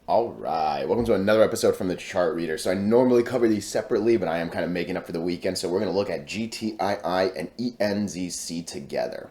All right, welcome to another episode from the Chart Reader. So I normally cover these separately, but I am kind of making up for the weekend. So we're going to look at GTII and ENZC together.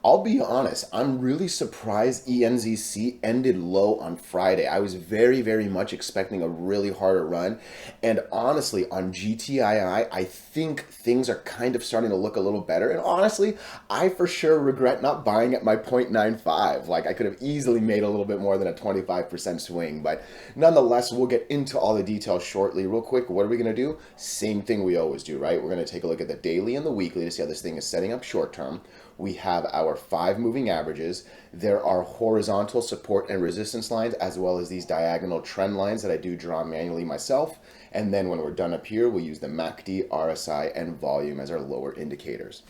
I'll be honest, I'm really surprised ENZC ended low on Friday. I was very much expecting a really harder run. And honestly, on GTII, I think things are kind of starting to look a little better. And honestly, I for sure regret not buying at my 0.95. Like, I could have easily made a little bit more than a 25% swing. But nonetheless, we'll get into all the details shortly. Real quick, what are we going to do? Same thing we always do, right? We're going to take a look at the daily and the weekly to see how this thing is setting up short term. We have our 5 moving averages. There are horizontal support and resistance lines, as well as these diagonal trend lines that I do draw manually myself. And then when we're done up here, we'll use the MACD, RSI, and volume as our lower indicators.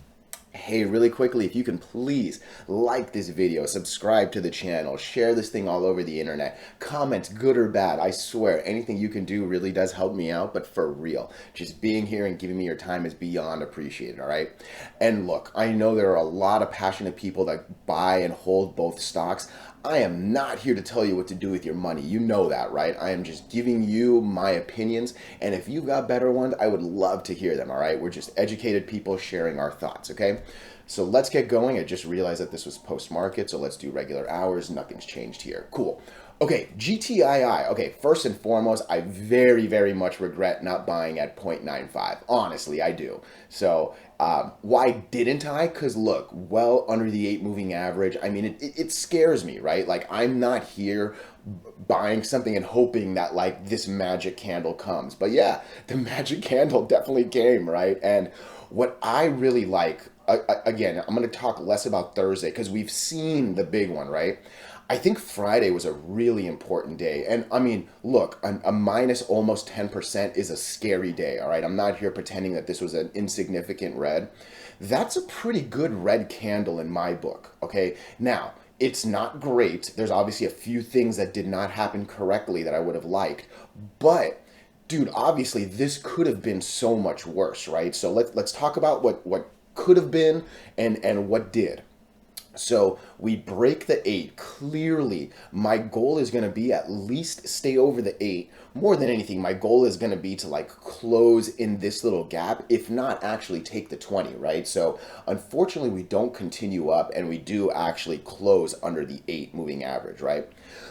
Hey, really quickly, if you can please like this video, subscribe to the channel, share this thing all over the internet, comment good or bad. I swear, anything you can do really does help me out, but for real, just being here and giving me your time is beyond appreciated, all right? And look, I know there are a lot of passionate people that buy and hold both stocks. I am not here to tell you what to do with your money. You know that, right? I am just giving you my opinions, and if you've got better ones, I would love to hear them, all right? We're just educated people sharing our thoughts, okay? So let's get going. I just realized that this was post-market, so let's do regular hours. Nothing's changed here. Cool. Okay, GTII. Okay, first and foremost, I very much regret not buying at 0.95. Honestly, I do. So why didn't I? Because look, well under the 8 moving average. I mean, it scares me, right? Like, I'm not here buying something and hoping that like this magic candle comes. But yeah, the magic candle definitely came, right? And what I really like, again, I'm going to talk less about Thursday because we've seen the big one, right? I think Friday was a really important day. And I mean, look, a minus almost 10% is a scary day, all right? I'm not here pretending that this was an insignificant red. That's a pretty good red candle in my book, okay? Now, it's not great. There's obviously a few things that did not happen correctly that I would have liked. But dude, obviously this could have been so much worse, right? So let's talk about what could have been and what did. So we break the 8. Clearly, my goal is going to be at least stay over the 8. More than anything, my goal is going to be to like close in this little gap, if not actually take the 20, right? So unfortunately, we don't continue up and we do actually close under the 8 moving average, right?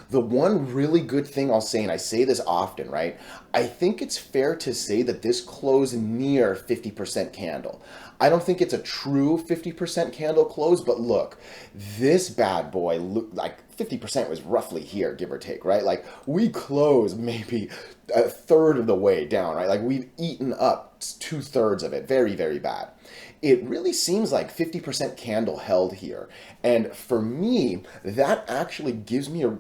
The one really good thing I'll say, and I say this often, right? I think it's fair to say that this closed near 50% candle. I don't think it's a true 50% candle close, but look, this bad boy, look like 50% was roughly here, give or take, right? Like we close maybe a third of the way down, right? Like we've eaten up 2/3 of it. Very bad. It really seems like 50% candle held here. And for me, that actually gives me a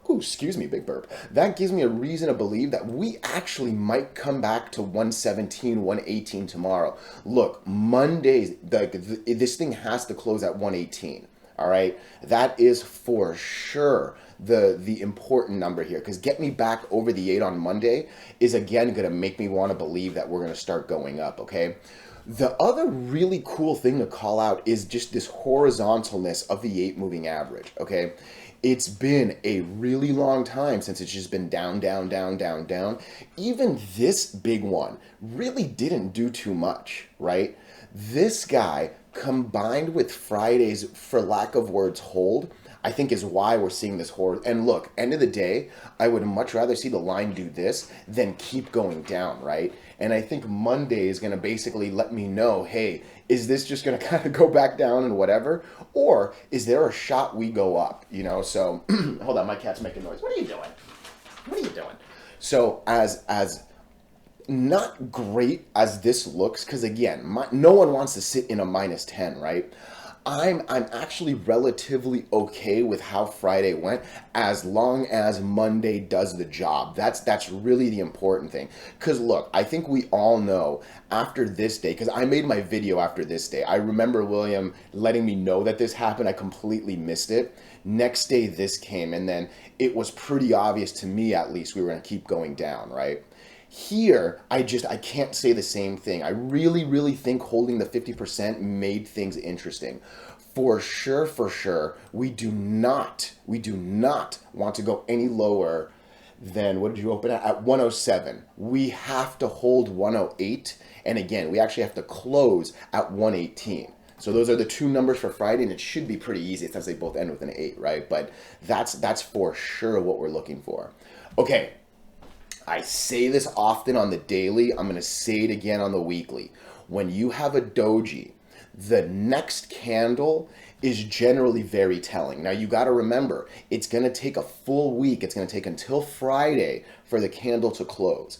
Ooh, excuse me, big burp. That gives me a reason to believe that we actually might come back to 117, 118 tomorrow. Look, Mondays, this thing has to close at 118. All right, that is for sure the important number here, because get me back over the 8 on Monday is again going to make me want to believe that we're going to start going up. Okay. The other really cool thing to call out is just this horizontalness of the 8 moving average, okay? It's been a really long time since it's just been down. Even this big one really didn't do too much, right? This guy combined with Friday's, for lack of words, hold, I think is why we're seeing this horror. And look, end of the day, I would much rather see the line do this than keep going down, right? And I think Monday is going to basically let me know, hey, is this just going to kind of go back down and whatever? Or is there a shot we go up, you know? So, hold on, my cat's making noise. What are you doing? What are you doing? So as not great as this looks, because again, no one wants to sit in a minus 10, right? I'm actually relatively okay with how Friday went as long as Monday does the job. That's really the important thing. Cause look, I think we all know after this day, cause I made my video after this day. I remember William letting me know that this happened. I completely missed it. Next day this came, and then it was pretty obvious to me, at least, we were gonna keep going down, right? Here, I can't say the same thing. I really think holding the 50% made things interesting. For sure, we do not want to go any lower Then what did you open at 107? We have to hold 108, and again, we actually have to close at 118. So those are the two numbers for Friday, and it should be pretty easy since they both end with an 8, right? But that's for sure what we're looking for. Okay, I say this often on the daily. I'm going to say it again on the weekly. When you have a doji, the next candle is generally very telling. Now you got to remember, it's going to take a full week. It's going to take until Friday for the candle to close.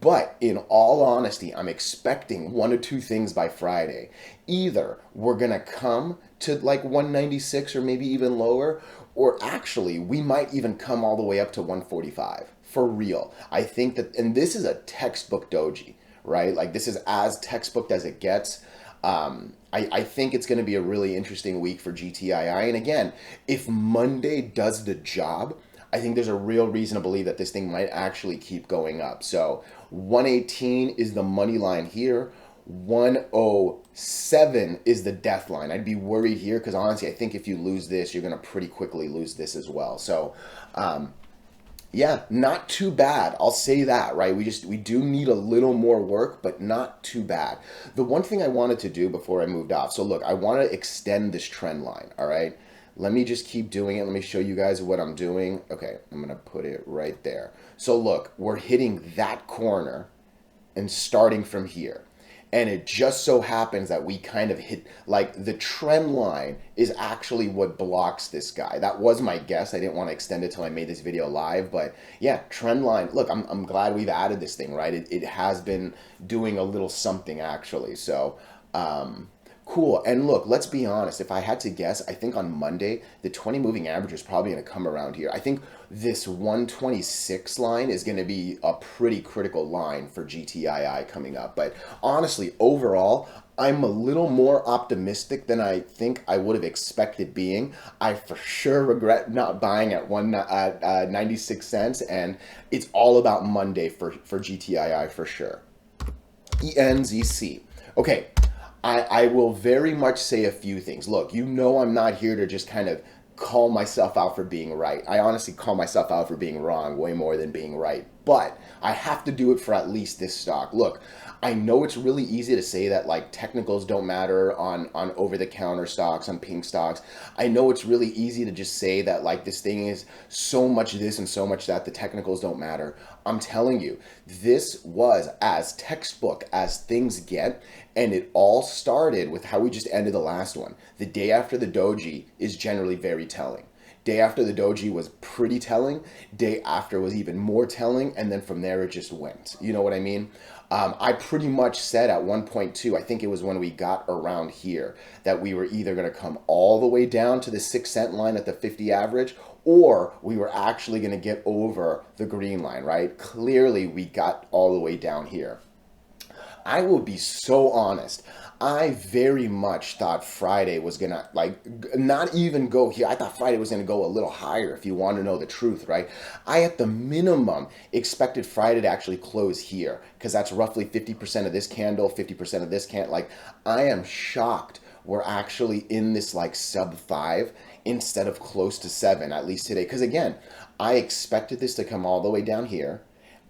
But in all honesty, I'm expecting one or two things by Friday. Either we're going to come to like 196 or maybe even lower, or actually we might even come all the way up to 145 for real. I think that, and this is a textbook doji, right? Like this is as textbook as it gets. I think it's going to be a really interesting week for GTII. And again, if Monday does the job, I think there's a real reason to believe that this thing might actually keep going up. So 118 is the money line here. 107 is the death line. I'd be worried here because honestly, I think if you lose this, you're going to pretty quickly lose this as well. So, yeah, not too bad. I'll say that, right? We do need a little more work, but not too bad. The one thing I wanted to do before I moved off. So look, I want to extend this trend line, all right? Let me just keep doing it. Let me show you guys what I'm doing. Okay, I'm going to put it right there. So look, we're hitting that corner and starting from here. And it just so happens that we kind of hit, like the trend line is actually what blocks this guy. That was my guess. I didn't want to extend it till I made this video live, but yeah, trend line. Look, I'm glad we've added this thing, right? It has been doing a little something actually. So, cool. And look, let's be honest. If I had to guess, I think on Monday, the 20 moving average is probably going to come around here. I think this 126 line is going to be a pretty critical line for GTII coming up. But honestly, overall, I'm a little more optimistic than I think I would have expected being. I for sure regret not buying at 96 cents, and it's all about Monday for GTII for sure. ENZC. Okay, I will very much say a few things. Look, you know I'm not here to just kind of call myself out for being right. I honestly call myself out for being wrong way more than being right. But I have to do it for at least this stock. Look, I know it's really easy to say that like technicals don't matter on over-the-counter stocks, on pink stocks. I know it's really easy to just say that like this thing is so much this and so much that, the technicals don't matter. I'm telling you, this was as textbook as things get, and it all started with how we just ended the last one. The day after the doji is generally very telling. Day after the doji was pretty telling. Day after was even more telling, and then from there it just went. You know what I mean? I pretty much said at 1.2, I think it was when we got around here, that we were either going to come all the way down to the 6 cent line at the 50 average, or we were actually going to get over the green line, right? Clearly, we got all the way down here. I will be so honest. I very much thought Friday was going to like not even go here. I thought Friday was going to go a little higher if you want to know the truth, right? I at the minimum expected Friday to actually close here because that's roughly 50% of this candle, 50% of this candle. Like I am shocked we're actually in this like sub 5 instead of close to 7, at least today. Because again, I expected this to come all the way down here.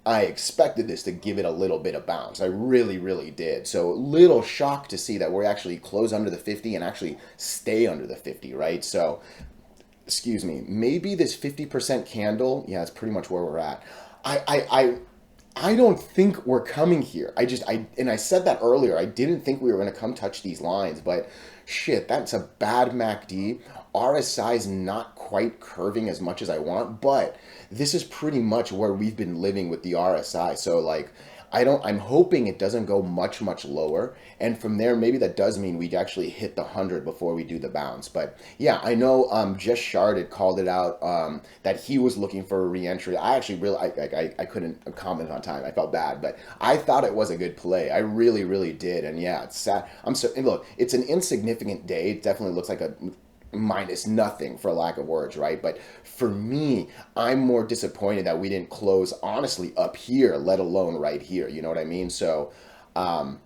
I expected this to give it a little bit of bounce. I really, really did. So a little shocked to see that we're actually close under the 50 and actually stay under the 50, right? So, excuse me, maybe this 50% candle, yeah, that's pretty much where we're at. I don't think we're coming here. And I said that earlier. I didn't think we were going to come touch these lines, but shit, that's a bad MACD. RSI's not quite curving as much as I want, but this is pretty much where we've been living with the RSI. So like, I'm hoping it doesn't go much, much lower. And from there, maybe that does mean we'd actually hit the 100 before we do the bounce. But yeah, I know Just Sharded called it out that he was looking for a re-entry. I actually really, I couldn't comment on time. I felt bad, but I thought it was a good play. I really, really did. And yeah, it's sad. And look, it's an insignificant day. It definitely looks like a minus nothing for lack of words, right? But for me, I'm more disappointed that we didn't close honestly up here, let alone right here. You know what I mean? So I'm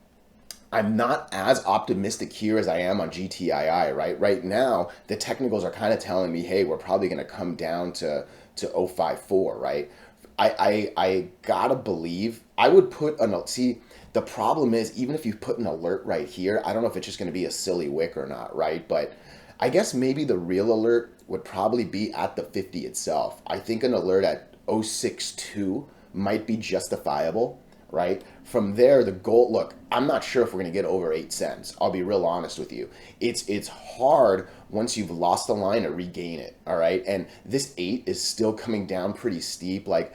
not as optimistic here as I am on GTII, right? Right now, the technicals are kind of telling me, hey, we're probably going to come down to 054, right? I gotta believe I would put an see. The problem is, even if you put an alert right here, I don't know if it's just going to be a silly wick or not, right? But I guess maybe the real alert would probably be at the 50 itself. I think an alert at 062 might be justifiable, right? From there, the goal. Look, I'm not sure if we're going to get over 8 cents. I'll be real honest with you. It's hard once you've lost the line to regain it. All right, and this 8 is still coming down pretty steep. Like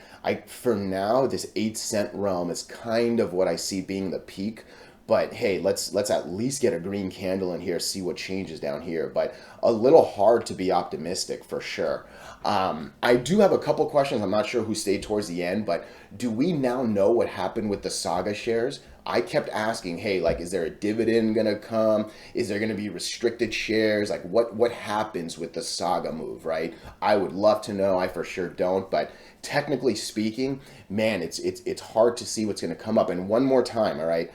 for now, this 8 cent realm is kind of what I see being the peak. But hey, let's at least get a green candle in here, see what changes down here. But a little hard to be optimistic for sure. I do have a couple questions. I'm not sure who stayed towards the end, but do we now know what happened with the Saga shares? I kept asking, hey, like, is there a dividend gonna come? Is there gonna be restricted shares? Like, what happens with the Saga move, right? I would love to know. I for sure don't, but technically speaking, man, it's hard to see what's gonna come up. And one more time, all right.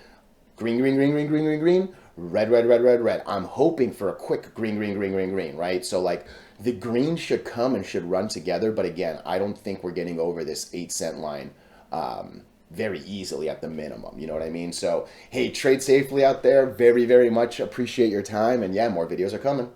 Green, green, green, green, green, green, green. Red, red, red, red, red. I'm hoping for a quick green, green, green, green, green, right? So like the green should come and should run together. But again, I don't think we're getting over this 8 cent line very easily at the minimum. You know what I mean? So, hey, trade safely out there. Very, very much appreciate your time. And yeah, more videos are coming.